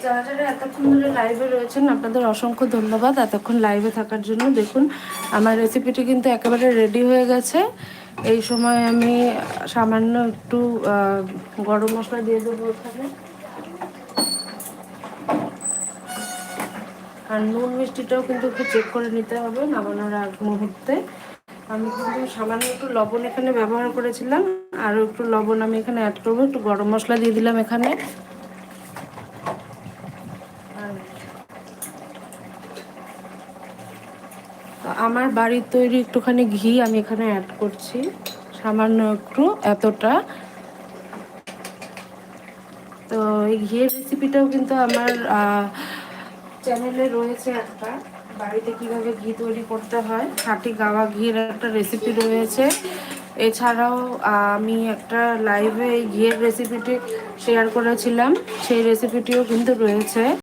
যারা যারা এতক্ষণ ধরে লাইভে রয়েছেন আপনাদের অসংখ্য ধন্যবাদ এতক্ষণ লাইভে থাকার জন্য। দেখুন আমার রেসিপিটি কিন্তু একেবারে রেডি হয়ে গেছে। এই সময় আমি সামান্য একটু গরম মশলা দিয়ে দেবো এখানে, আর নুন মিষ্টিটাও কিন্তু একটু চেক করে নিতে হবে নামানোর আগ মুহূর্তে। আমি কিন্তু সামান্য একটু লবণ এখানে ব্যবহার করেছিলাম, আরও একটু লবণ আমি এখানে অ্যাড করবো। একটু গরম মশলা দিয়ে দিলাম এখানে, আমার বাড়ির তৈরি একটুখানি ঘি আমি এখানে অ্যাড করছি, সামান্য একটু, এতটা। তো এই ঘিয়ের রেসিপিটাও কিন্তু আমার চ্যানেলে রয়েছে একটা, বাড়িতে কিভাবে ঘি তৈরি করতে হয়, খাঁটি গাওয়া ঘির একটা রেসিপি রয়েছে। এছাড়াও আমি একটা লাইভে এই ঘিয়ের রেসিপিটি শেয়ার করেছিলাম, সেই রেসিপিটিও কিন্তু রয়েছে।